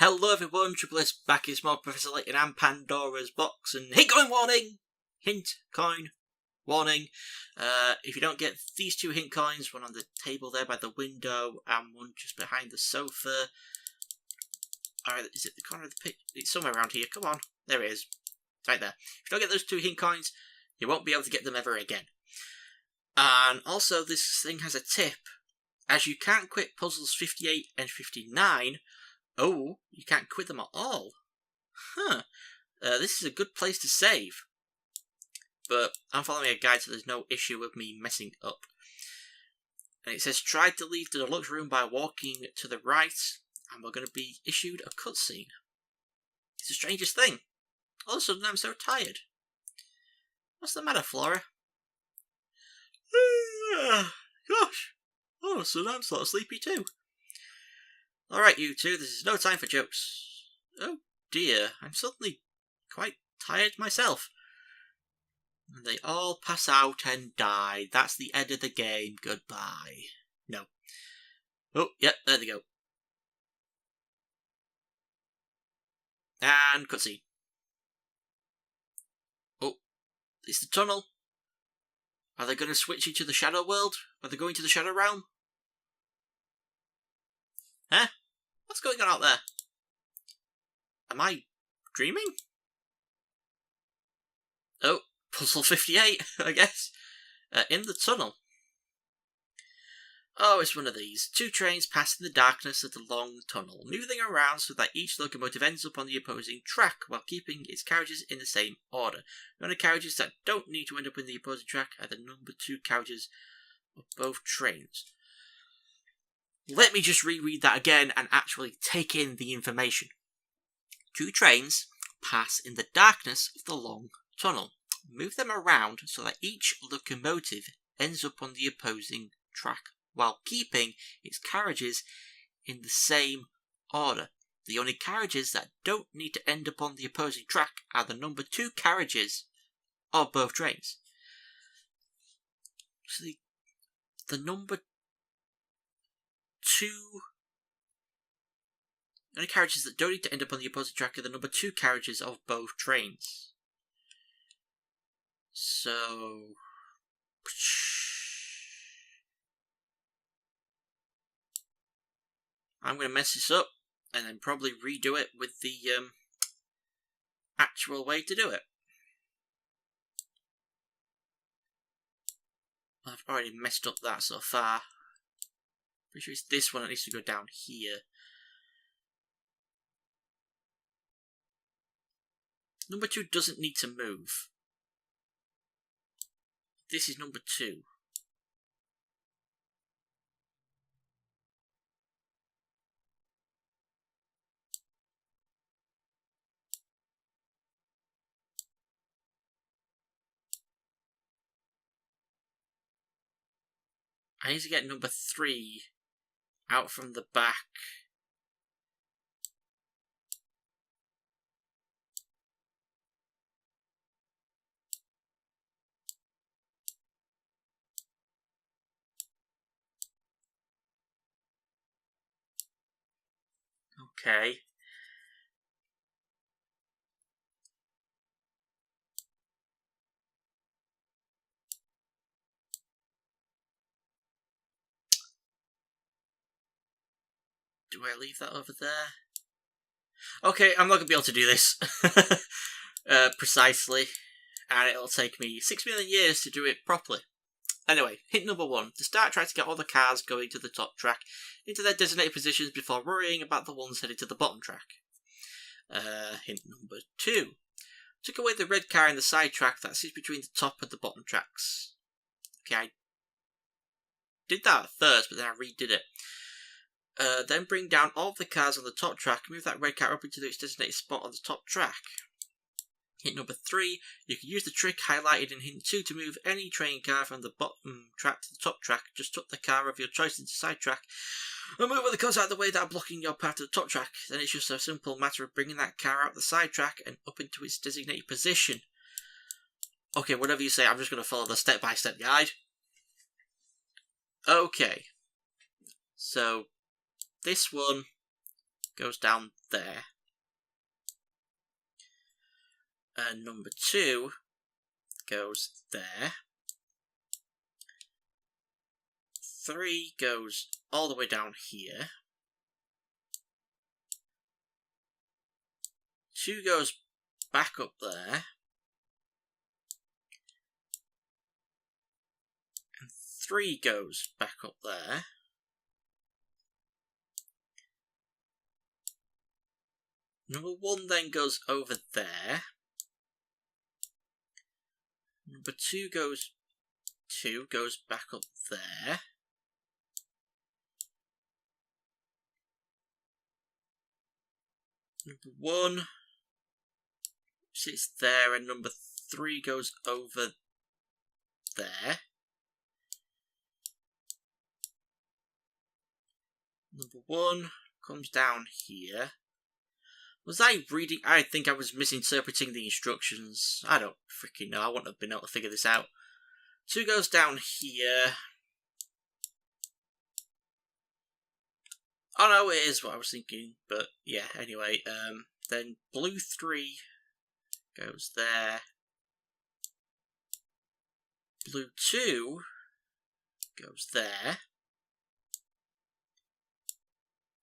Hello everyone, Triple S back is more Professor Layton and Pandora's box, and hint coin warning! Hint coin warning. If you don't get these two hint coins, one on the table there by the window and one just behind the sofa. Alright, is it the corner of the picture? It's somewhere around here, come on. There it is. It's right there. If you don't get those two hint coins, you won't be able to get them ever again. And also this thing has a tip. As you can't quit puzzles 58 and 59, oh, you can't quit them at all. Huh. This is a good place to save. But I'm following a guide so there's no issue with me messing up. And it says try to leave the deluxe room by walking to the right, and we're going to be issued a cutscene. It's the strangest thing. All of a sudden I'm so tired. What's the matter, Flora? Gosh. All of a sudden I'm sort of sleepy too. Alright you two, this is no time for jokes. Oh dear, I'm suddenly quite tired myself. And they all pass out and die. That's the end of the game. Goodbye. No. Oh, yep, there they go. And cutscene. Oh, it's the tunnel. Are they going to switch into the shadow world? Are they going to the shadow realm? Huh? What's going on out there? Am I dreaming? Oh, puzzle 58, I guess. In the tunnel. Oh, it's one of these. Two trains pass in the darkness of the long tunnel, moving around so that each locomotive ends up on the opposing track while keeping its carriages in the same order. The only carriages that don't need to end up in the opposing track are the number 2 carriages of both trains. Let me just reread that again and actually take in the information. 2 trains pass in the darkness of the long tunnel. Move them around so that each locomotive ends up on the opposing track while keeping its carriages in the same order. The only carriages that don't need to end up on the opposing track are the number 2 carriages of both trains. So the number 2... The only carriages that don't need to end up on the opposing track are the number 2 carriages of both trains. So... I'm going to mess this up and then probably redo it with the actual way to do it. I've already messed up that so far. Pretty sure it's this one that needs to go down here. Number 2 doesn't need to move. This is number 2. I need to get number 3 out from the back. Okay. Do I leave that over there? Okay, I'm not going to be able to do this precisely, and it'll take me 6 million years to do it properly. Anyway, hint number 1. To start, try to get all the cars going to the top track into their designated positions before worrying about the ones headed to the bottom track. Hint number 2. Took away the red car in the side track that sits between the top and the bottom tracks. Okay, I did that at first, but then I redid it. Then bring down all of the cars on the top track and move that red car up into its designated spot on the top track. Hint number 3, you can use the trick highlighted in hint 2 to move any train car from the bottom track to the top track. Just tuck the car of your choice into side track and move other cars out of the way that are blocking your path to the top track. Then it's just a simple matter of bringing that car out the side track and up into its designated position. Okay, whatever you say, I'm just going to follow the step-by-step guide. Okay. So, this one goes down there. And number 2 goes there. 3 goes all the way down here. 2 goes back up there. And 3 goes back up there. Number 1 then goes over there. Number 2 goes back up there. Number 1 sits there, and number 3 goes over there. Number 1 comes down here. Was I reading? I think I was misinterpreting the instructions. I don't freaking know. I wouldn't have been able to figure this out. 2 goes down here. Oh no, it is what I was thinking. But yeah, anyway. Then blue 3 goes there. Blue 2 goes there.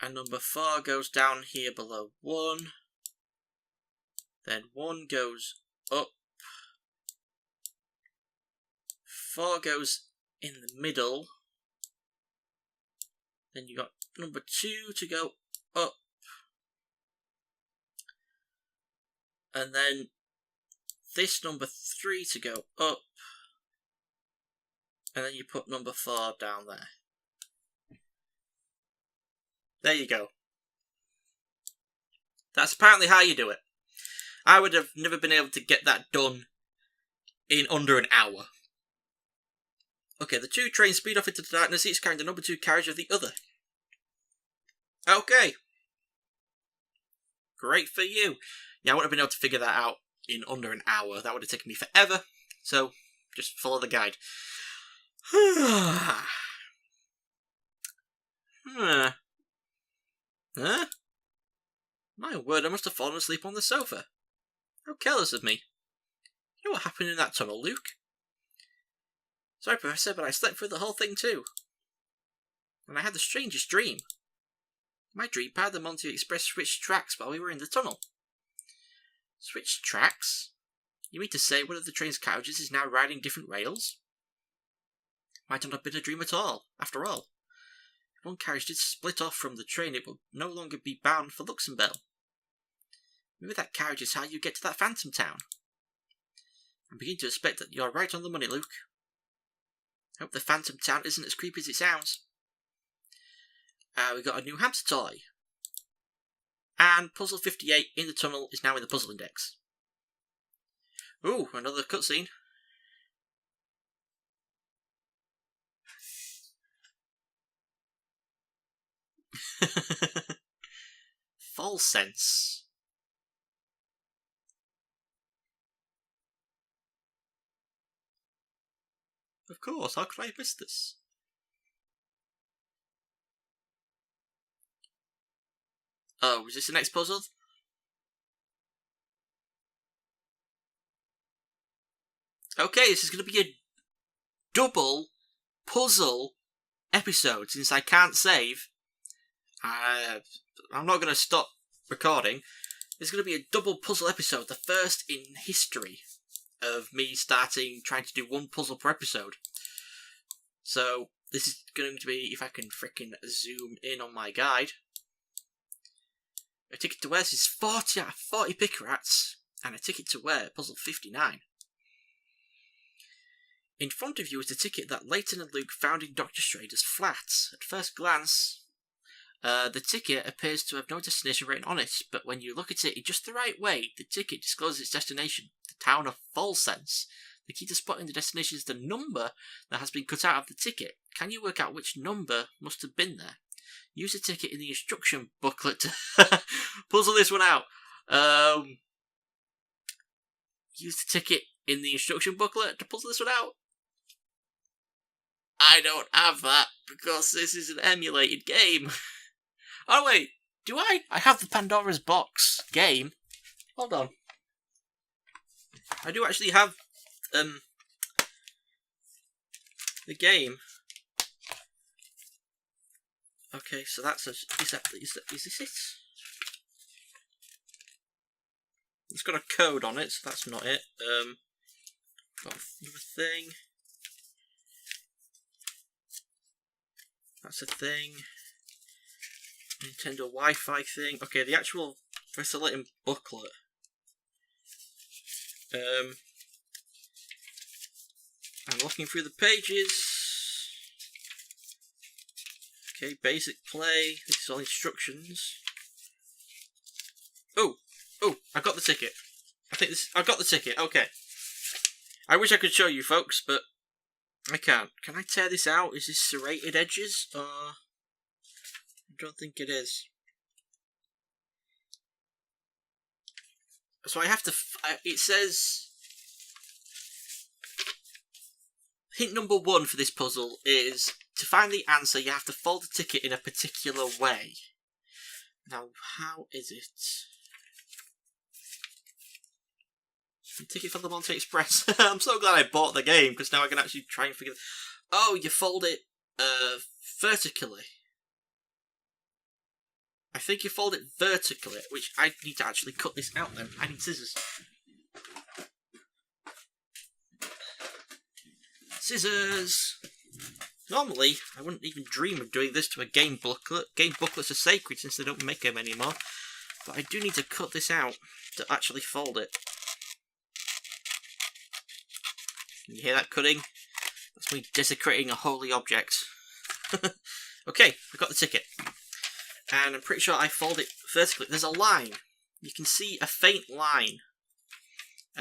And number 4 goes down here below 1. Then 1 goes up. 4 goes in the middle. Then you got number 2 to go up. And then this number 3 to go up. And then you put number 4 down there. There you go. That's apparently how you do it. I would have never been able to get that done in under an hour. Okay, the 2 trains speed off into the darkness, each carrying the number 2 carriage of the other. Okay. Great for you. Yeah, I wouldn't have been able to figure that out in under an hour. That would have taken me forever. So, just follow the guide. Huh? My word, I must have fallen asleep on the sofa. How careless of me. You know what happened in that tunnel, Luke? Sorry, Professor, but I slept through the whole thing too. And I had the strangest dream. My dream powered the Monty Express switched tracks while we were in the tunnel. Switched tracks? You mean to say one of the train's carriages is now riding different rails? Might not have been a dream at all, after all. If one carriage did split off from the train, it will no longer be bound for Luxembourg. Maybe that carriage is how you get to that phantom town. I'm beginning to suspect that you're right on the money, Luke. Hope the phantom town isn't as creepy as it sounds. We got a new hamster toy. And puzzle 58 in the tunnel is now in the puzzle index. Ooh, another cutscene. False sense. Of course, how could I miss this? Oh, is this the next puzzle? Okay, this is going to be a double puzzle episode since I can't save. I'm not going to stop recording. It's going to be a double puzzle episode, the first in history of me trying to do one puzzle per episode. So, this is going to be, if I can frickin' zoom in on my guide. A ticket to where, this is 40 out of 40 Pickerats, and a ticket to where, puzzle 59. In front of you is the ticket that Layton and Luke found in Dr. Schrader's flat. At first glance, the ticket appears to have no destination written on it, but when you look at it in just the right way, the ticket discloses its destination, the town of Falsense. The key to spotting the destination is the number that has been cut out of the ticket. Can you work out which number must have been there? Use the ticket in the instruction booklet to puzzle this one out. Use the ticket in the instruction booklet to puzzle this one out. I don't have that because this is an emulated game. Oh wait, Do I? I have the Pandora's Box game. Hold on. I do actually have the game. Okay, so that's is this it? It's got a code on it, so that's not it. Got another thing. That's a thing. Nintendo Wi-Fi thing. Okay, the actual Professor Layton booklet. I'm looking through the pages. Okay, basic play. This is all instructions. Oh, I got the ticket. I got the ticket. Okay. I wish I could show you, folks, but I can't. Can I tear this out? Is this serrated edges? I don't think it is. So I have to. It says hint number 1 for this puzzle is to find the answer. You have to fold the ticket in a particular way. Now, how is it? Ticket for the Monte Express. I'm so glad I bought the game because now I can actually try and figure. Oh, you fold it vertically. I think you fold it vertically, which I need to actually cut this out then. I need scissors. Scissors! Normally, I wouldn't even dream of doing this to a game booklet. Game booklets are sacred since they don't make them anymore. But I do need to cut this out to actually fold it. Can you hear that cutting? That's me desecrating a holy object. Okay, I got the ticket. And I'm pretty sure I fold it vertically. There's a line. You can see a faint line.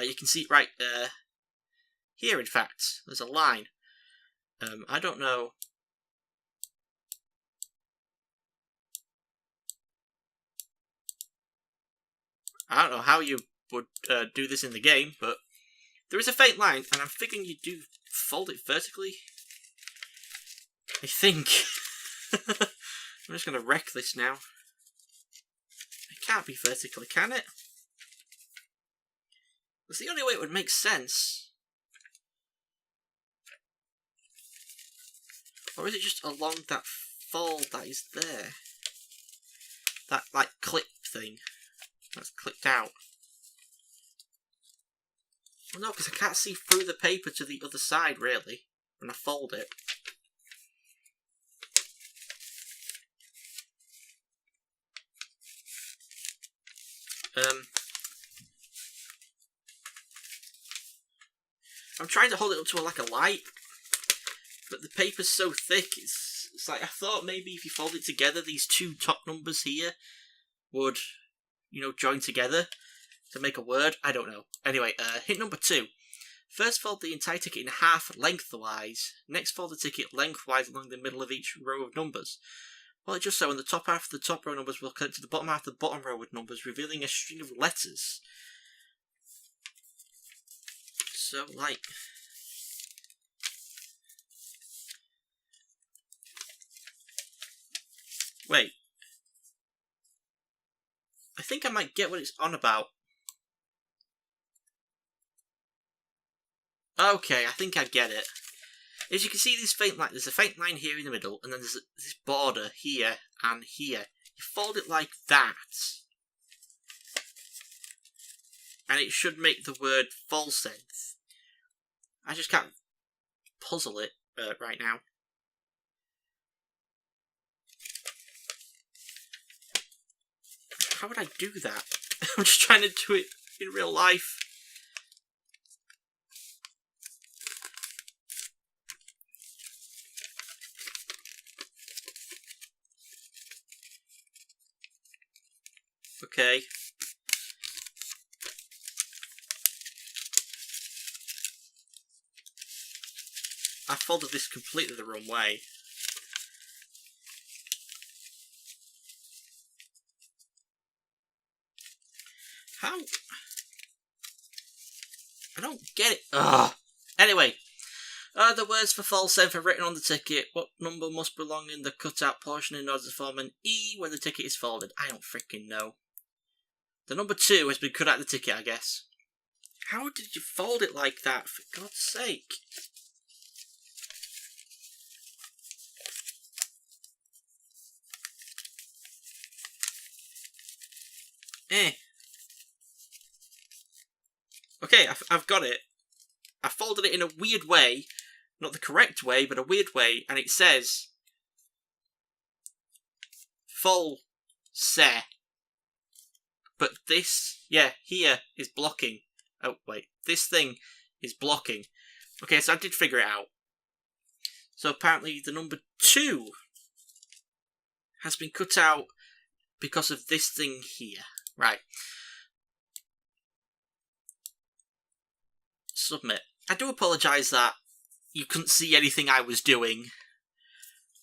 You can see it right here, in fact. There's a line. I don't know. I don't know how you would do this in the game, but there is a faint line, and I'm figuring you do fold it vertically. I think. I'm just going to wreck this now. It can't be vertically, can it? That's the only way it would make sense. Or is it just along that fold that is there? That, like, clip thing. That's clipped out. Well, no, because I can't see through the paper to the other side, really, when I fold it. I'm trying to hold it up to like a light, but the paper's so thick, it's like, I thought maybe if you fold it together, these two top numbers here would, you know, join together to make a word. I don't know. Anyway, hint number 2. First fold the entire ticket in half lengthwise. Next fold the ticket lengthwise along the middle of each row of numbers. Well, just so, in the top half of the top row numbers will connect to the bottom half of the bottom row with numbers, revealing a string of letters. So, like... Wait. I think I might get what it's on about. Okay, I think I get it. As you can see, there's a faint line here in the middle, and then there's this border here and here. You fold it like that, and it should make the word full sense. I just can't puzzle it right now. How would I do that? I'm just trying to do it in real life. Okay. I folded this completely the wrong way. How? I don't get it. Ugh. Anyway, Are the words for false sense are written on the ticket? What number must belong in the cut-out portion in order to form an E when the ticket is folded? I don't freaking know. The number 2 has been cut out of the ticket, I guess. How did you fold it like that, for God's sake? Okay, I've got it. I folded it in a weird way. Not the correct way, but a weird way. And it says... Full se. But this, yeah, here is blocking. Oh, wait. This thing is blocking. Okay, so I did figure it out. So apparently the number 2 has been cut out because of this thing here. Right. Submit. I do apologise that you couldn't see anything I was doing.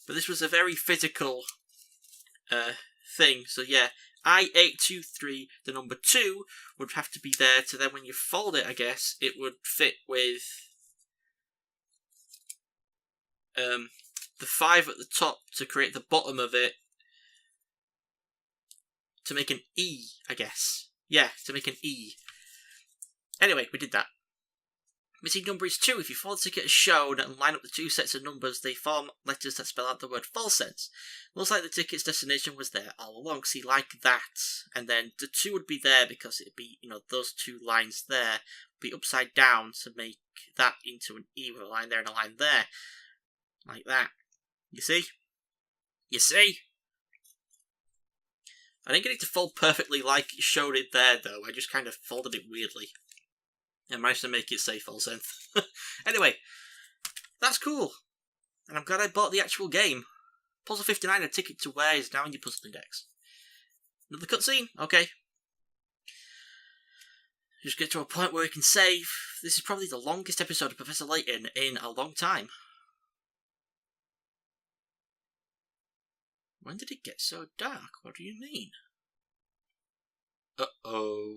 But this was a very physical thing. So yeah, I823, the number 2, would have to be there to then when you fold it, I guess, it would fit with the 5 at the top to create the bottom of it to make an E, I guess. Yeah, to make an E. Anyway, we did that. Missing number is 2. If you fold the ticket as shown and line up the 2 sets of numbers, they form letters that spell out the word false sense. Looks like the ticket's destination was there all along. See, like that. And then the 2 would be there because it'd be, those 2 lines there would be upside down to make that into an E with a line there and a line there. Like that. You see? You see? I didn't get it to fold perfectly like it showed it there, though. I just kind of folded it weirdly. And managed to make it say false sense. Anyway, that's cool. And I'm glad I bought the actual game. Puzzle 59, a ticket to where is now in your puzzle index. Another cutscene? Okay. Just get to a point where we can save. This is probably the longest episode of Professor Layton in a long time. When did it get so dark? What do you mean? Uh-oh.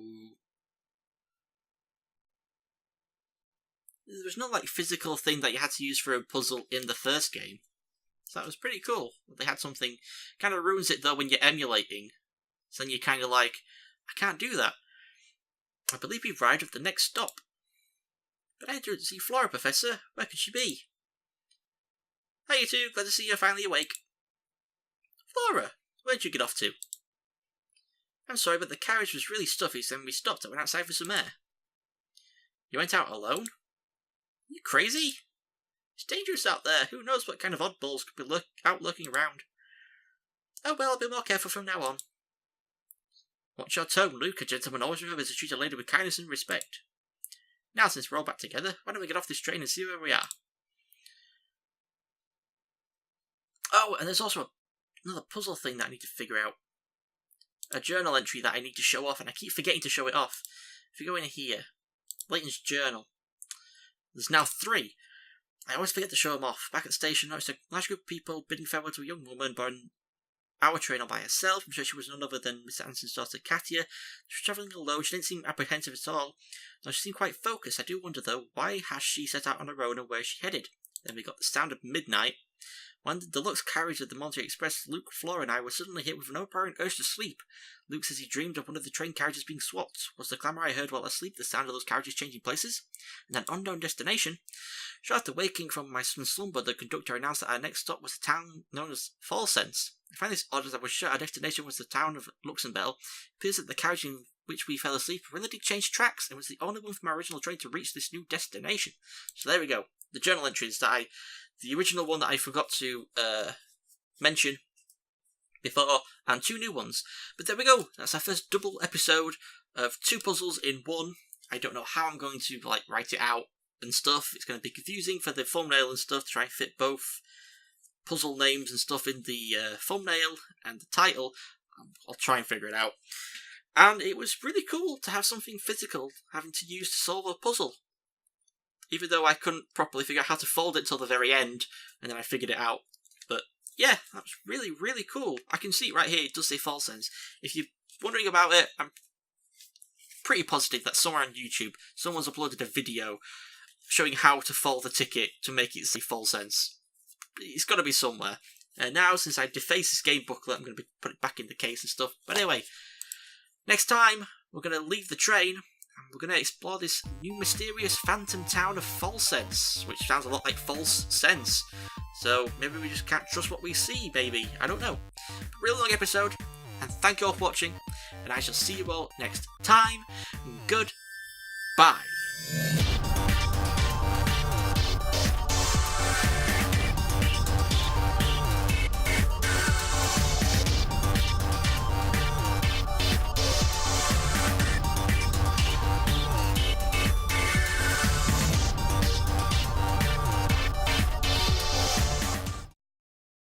There was no physical thing that you had to use for a puzzle in the first game. So that was pretty cool. They had something. Kind of ruins it though when you're emulating. So then you're kind of like, I can't do that. I believe we've arrived at the next stop. But I entered to see Flora, Professor. Where could she be? Hi you two, glad to see you're finally awake. Flora, where'd you get off to? I'm sorry, but the carriage was really stuffy, so when we stopped, I went outside for some air. You went out alone? You crazy? It's dangerous out there. Who knows what kind of oddballs could be out lurking around. Oh well, I'll be more careful from now on. Watch your tone, Luke. A gentleman always remembers to treat a lady with kindness and respect. Now, since we're all back together, why don't we get off this train and see where we are? Oh, and there's also another puzzle thing that I need to figure out. A journal entry that I need to show off, and I keep forgetting to show it off. If you go in here, Layton's journal. There's now 3. I always forget to show them off. Back at the station, I noticed a large group of people bidding farewell to a young woman born our train all by herself. I'm sure she was none other than Mr. Anson's daughter, Katia. She was travelling alone. She didn't seem apprehensive at all. No, she seemed quite focused. I do wonder, though, why has she set out on her own and where she headed? Then we got the sound of midnight. When the deluxe carriage of the Monterey Express, Luke, Flora and I were suddenly hit with an apparent urge to sleep. Luke says he dreamed of one of the train carriages being swapped. Was the clamour I heard while asleep the sound of those carriages changing places? And an unknown destination? Shortly after waking from my slumber, the conductor announced that our next stop was a town known as Falsense. I find this odd as I was sure our destination was the town of Luxembourg. It appears that the carriage in which we fell asleep really did change tracks and was the only one from our original train to reach this new destination. So there we go. The journal entries that the original one that I forgot to mention before, and 2 new ones. But there we go. That's our first double episode of 2 puzzles in 1. I don't know how I'm going to write it out and stuff. It's going to be confusing for the thumbnail and stuff to try and fit both puzzle names and stuff in the thumbnail and the title. I'll try and figure it out. And it was really cool to have something physical having to use to solve a puzzle. Even though I couldn't properly figure out how to fold it till the very end, and then I figured it out. But yeah, that was really, really cool. I can see it right here, it does say false sense. If you're wondering about it, I'm pretty positive that somewhere on YouTube, someone's uploaded a video showing how to fold the ticket to make it see full sense. It's got to be somewhere. Now, since I defaced this game booklet, I'm going to put it back in the case and stuff. But anyway, next time, we're going to leave the train, and we're going to explore this new mysterious phantom town of False Sense, which sounds a lot like False Sense. So maybe we just can't trust what we see, maybe. I don't know. Really long episode, and thank you all for watching, and I shall see you all next time. Goodbye.